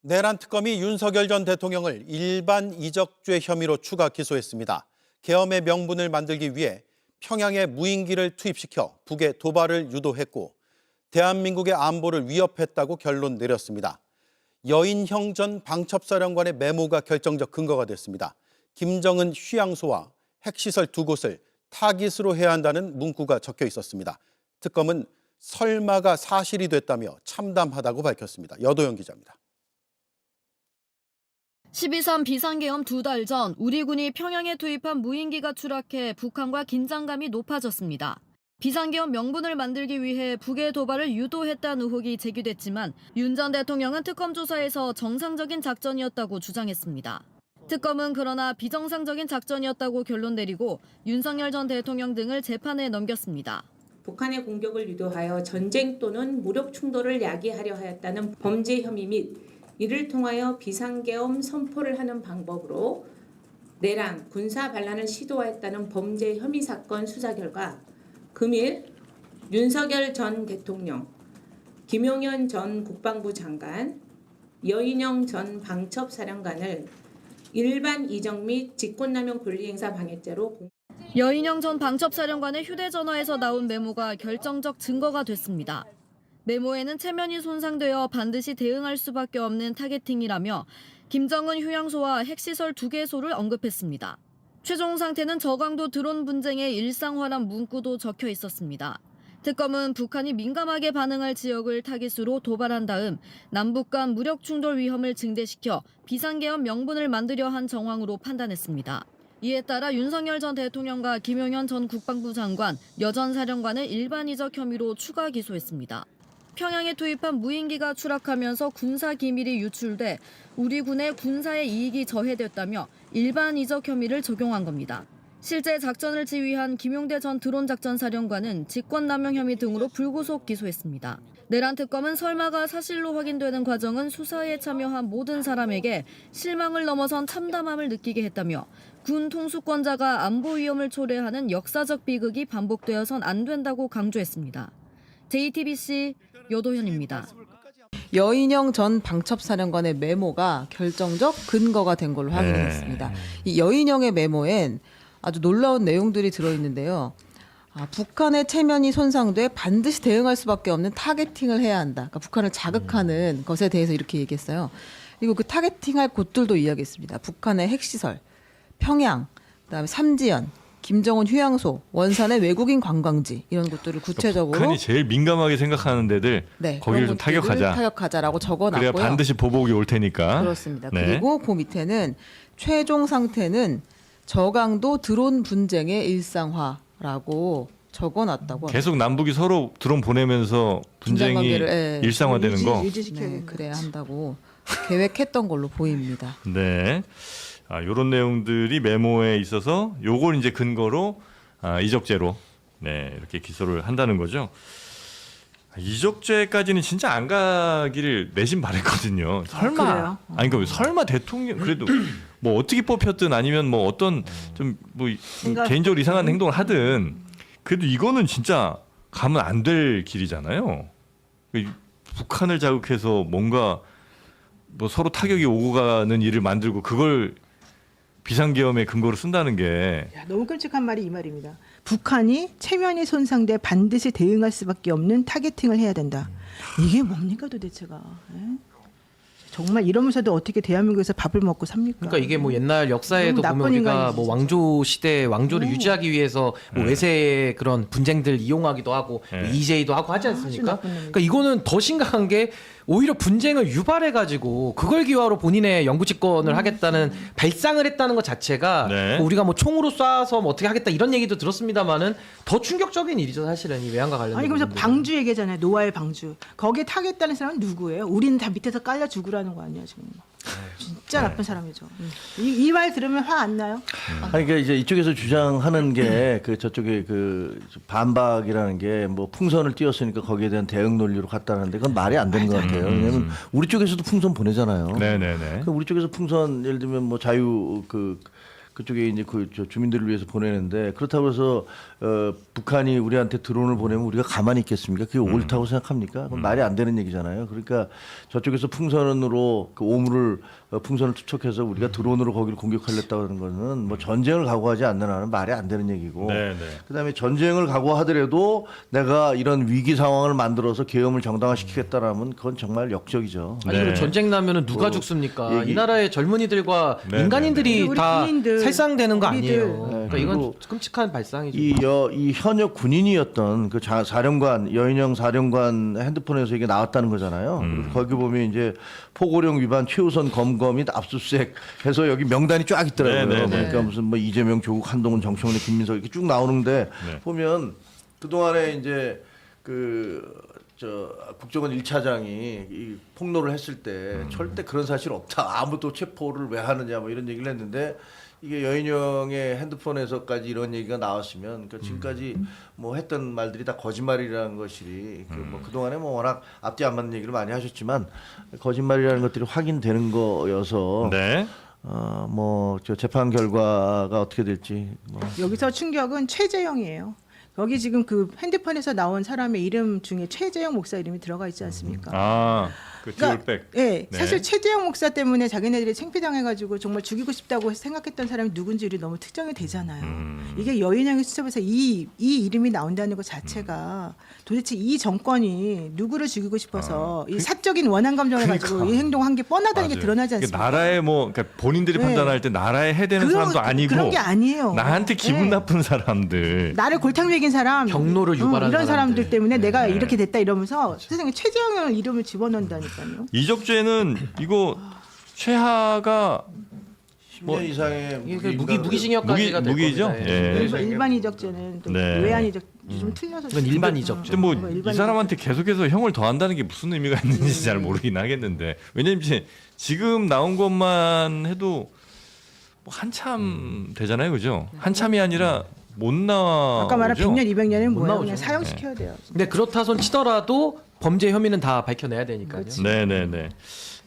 내란 특검이 윤석열 전 대통령을 일반 이적죄 혐의로 추가 기소했습니다. 계엄의 명분을 만들기 위해 평양에 무인기를 투입시켜 북에 도발을 유도했고 대한민국의 안보를 위협했다고 결론 내렸습니다. 여인형 전 방첩사령관의 메모가 결정적 근거가 됐습니다. 김정은 휴양소와 핵시설 두 곳을 타깃으로 해야 한다는 문구가 적혀 있었습니다. 특검은 설마가 사실이 됐다며 참담하다고 밝혔습니다. 여도영 기자입니다. 12.3 비상계엄 2달 전 우리 군이 평양에 투입한 무인기가 추락해 북한과 긴장감이 높아졌습니다. 비상계엄 명분을 만들기 위해 북의 도발을 유도했다는 의혹이 제기됐지만 윤 전 대통령은 특검 조사에서 정상적인 작전이었다고 주장했습니다. 특검은 그러나 비정상적인 작전이었다고 결론 내리고 윤석열 전 대통령 등을 재판에 넘겼습니다. 북한의 공격을 유도하여 전쟁 또는 무력 충돌을 야기하려 하였다는 범죄 혐의 및 이를 통하여 비상계엄 선포를 하는 방법으로 내란, 군사 반란을 시도하였다는 범죄 혐의 사건 수사 결과 금일 윤석열 전 대통령, 김용현 전 국방부 장관, 여인영 전 방첩사령관을 일반 이적 및 직권남용 권리행사 방해죄로 여인영 전 방첩사령관의 휴대전화에서 나온 메모가 결정적 증거가 됐습니다. 메모에는 체면이 손상되어 반드시 대응할 수밖에 없는 타겟팅이라며 김정은 휴양소와 핵시설 2개소를 언급했습니다. 최종 상태는 저강도 드론 분쟁의 일상화란 문구도 적혀 있었습니다. 특검은 북한이 민감하게 반응할 지역을 타깃으로 도발한 다음 남북 간 무력 충돌 위험을 증대시켜 비상계엄 명분을 만들려 한 정황으로 판단했습니다. 이에 따라 윤석열 전 대통령과 김용현 전 국방부 장관, 여 전 사령관을 일반 이적 혐의로 추가 기소했습니다. 평양에 투입한 무인기가 추락하면서 군사 기밀이 유출돼 우리 군의 군사의 이익이 저해됐다며 일반 이적 혐의를 적용한 겁니다. 실제 작전을 지휘한 김용대 전 드론 작전 사령관은 직권남용 혐의 등으로 불구속 기소했습니다. 내란 특검은 설마가 사실로 확인되는 과정은 수사에 참여한 모든 사람에게 실망을 넘어선 참담함을 느끼게 했다며 군 통수권자가 안보 위험을 초래하는 역사적 비극이 반복되어선 안 된다고 강조했습니다. JTBC 여도현입니다. 여인영 전 방첩사령관의 메모가 결정적 근거가 된 걸로 확인이 됐습니다. 이 여인영의 메모엔 아주 놀라운 내용들이 들어있는데요. 북한의 체면이 손상돼 반드시 대응할 수밖에 없는 타겟팅을 해야 한다. 그러니까 북한을 자극하는 것에 대해서 이렇게 얘기했어요. 그리고 그 타겟팅할 곳들도 이야기했습니다. 북한의 핵시설, 평양, 그다음에 삼지연, 김정은 휴양소, 원산의 외국인 관광지 이런 곳들을 구체적으로 북한이 제일 민감하게 생각하는 데들 거기를 좀 타격하자라고 적어놨고요. 그래야 반드시 보복이 올 테니까. 그렇습니다. 그리고 그 밑에는 최종 상태는 저강도 드론 분쟁의 일상화라고 적어놨다고. 계속 남북이 서로 드론 보내면서 분쟁이 일상화되는 거. 그래야 한다고 계획했던 걸로 보입니다. 네. 이런 내용들이 메모에 있어서 요걸 이제 근거로 이적죄로 이렇게 기소를 한다는 거죠. 이적죄까지는 진짜 안 가기를 내심 바랬거든요. 설마. 아니 그러니까 설마 대통령 그래도 뭐 어떻게 뽑혔든 아니면 뭐 어떤 좀 뭐 개인적으로 이상한 행동을 하든 그래도 이거는 진짜 가면 안 될 길이잖아요. 북한을 자극해서 뭔가 뭐 서로 타격이 오고 가는 일을 만들고 그걸 비상계엄의 근거로 쓴다는 게 너무 끔찍한 말이 이 말입니다. 북한이 체면이 손상돼 반드시 대응할 수밖에 없는 타겟팅을 해야 된다. 이게 뭡니까 도대체가. 정말 이러면서도 어떻게 대한민국에서 밥을 먹고 삽니까? 그러니까 이게 뭐 옛날 역사에도 보면 우리가 뭐 왕조 시대 왕조를 유지하기 위해서 뭐 외세의 그런 분쟁들 이용하기도 하고 EJ도 하고 하지 않습니까? 그러니까 이거는 더 심각한 게 오히려 분쟁을 유발해가지고 그걸 기화로 본인의 영구집권을 하겠다는 발상을 했다는 것 자체가 뭐 우리가 뭐 총으로 쏴서 뭐 어떻게 하겠다 이런 얘기도 들었습니다만은 더 충격적인 일이죠 사실은 이 외환과 관련된. 아니 그래서 방주 얘기잖아요. 노아의 방주. 거기에 타겠다는 사람은 누구예요? 우리는 다 밑에서 깔려 죽으라는 거 아니야 지금? 진짜 나쁜 사람이죠. 이 말 들으면 화 안 나요? 아니 그러니까 이제 이쪽에서 주장하는 게 그 저쪽에 그 반박이라는 게 뭐 풍선을 띄웠으니까 거기에 대한 대응 논리로 갔다는데 그건 말이 안 되는 것 같아요. 왜냐하면 우리 쪽에서도 풍선 보내잖아요. 네네네. 우리 쪽에서 풍선 예를 들면 뭐 자유 그 그쪽에 이제 저 주민들을 위해서 보내는데 그렇다고 해서 북한이 우리한테 드론을 보내면 우리가 가만히 있겠습니까? 그게 옳다고 생각합니까? 그건 말이 안 되는 얘기잖아요. 그러니까 저쪽에서 풍선으로 그 오물을 풍선을 투척해서 우리가 드론으로 거기를 공격하려고 하는 거는 뭐 전쟁을 각오하지 않는 한은 말이 안 되는 얘기고. 그다음에 전쟁을 각오하더라도 내가 이런 위기 상황을 만들어서 계엄을 정당화시키겠다라면 그건 정말 역적이죠. 아니 그리고 전쟁 나면은 누가 죽습니까? 이 나라의 젊은이들과 민간인들이 우리 다 군인들, 살상되는 거 우리들. 아니에요. 그러니까 이건 끔찍한 발상이죠. 이 현역 군인이었던 그 사령관 여인영 사령관 핸드폰에서 이게 나왔다는 거잖아요. 그리고 거기 보면 이제 포고령 위반 최우선 검거 및 압수수색 해서 여기 명단이 쫙 있더라고요. 그러니까 무슨 뭐 이재명, 조국, 한동훈, 정청래, 김민석 이렇게 쭉 나오는데 보면 그 동안에 이제 국정원 1차장이 이 폭로를 했을 때 절대 그런 사실 없다. 아무도 체포를 왜 하느냐 뭐 이런 얘기를 했는데 이게 여인영의 핸드폰에서까지 이런 얘기가 나왔으면 그러니까 지금까지 뭐 했던 말들이 다 거짓말이라는 것이 뭐 그동안에 뭐 워낙 앞뒤 안 맞는 얘기를 많이 하셨지만 거짓말이라는 것들이 확인되는 거여서 뭐 저 재판 결과가 어떻게 될지 여기서 충격은 최재형이에요. 여기 지금 그 핸드폰에서 나온 사람의 이름 중에 최재형 목사 이름이 들어가 있지 않습니까? 그 그러니까, 듀얼백. 네, 사실 최재형 목사 때문에 자기네들이 창피당해가지고 정말 죽이고 싶다고 생각했던 사람이 누군지를 너무 특정이 되잖아요. 이게 여인형의 수첩에서 이 이름이 나온다는 것 자체가 도대체 이 정권이 누구를 죽이고 싶어서 이 사적인 원한 감정을 가지고 이 행동한 게 뻔하다는 게 드러나지 않습니까? 나라에 그러니까 본인들이 판단할 때 나라에 해대는 사람도 아니고 그런 게 아니에요. 나한테 기분 나쁜 사람들. 나를 골탕 먹인 사람, 경로를 유발한 이런 사람들 사람들. 때문에 내가 이렇게 됐다 이러면서 세상에 최재형 이름을 집어넣는다니까요. 이적죄는 이거 최하가 10년 이상의 이게 무기징역까지가 될 무기죠? 겁니다. 예. 일반 이적죄는 또 네. 외환 이적 좀 틀려서 이건 일반 이적죄. 근데 뭐 일반 이 사람한테 계속해서 형을 더한다는 게 무슨 의미가 있는지 잘 모르긴 하겠는데 왜냐면 이제 지금 나온 것만 해도 뭐 한참 되잖아요, 그죠? 한참이 아니라 못 나와. 아까 말한 100년, 200년은 뭐예요? 나오죠. 그냥 사형시켜야 돼요. 근데 그렇다 손 치더라도 범죄 혐의는 다 밝혀내야 되니까요. 네네네.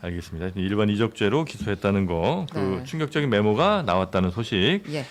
알겠습니다. 일반 이적죄로 기소했다는 거, 그 네. 충격적인 메모가 나왔다는 소식. 예.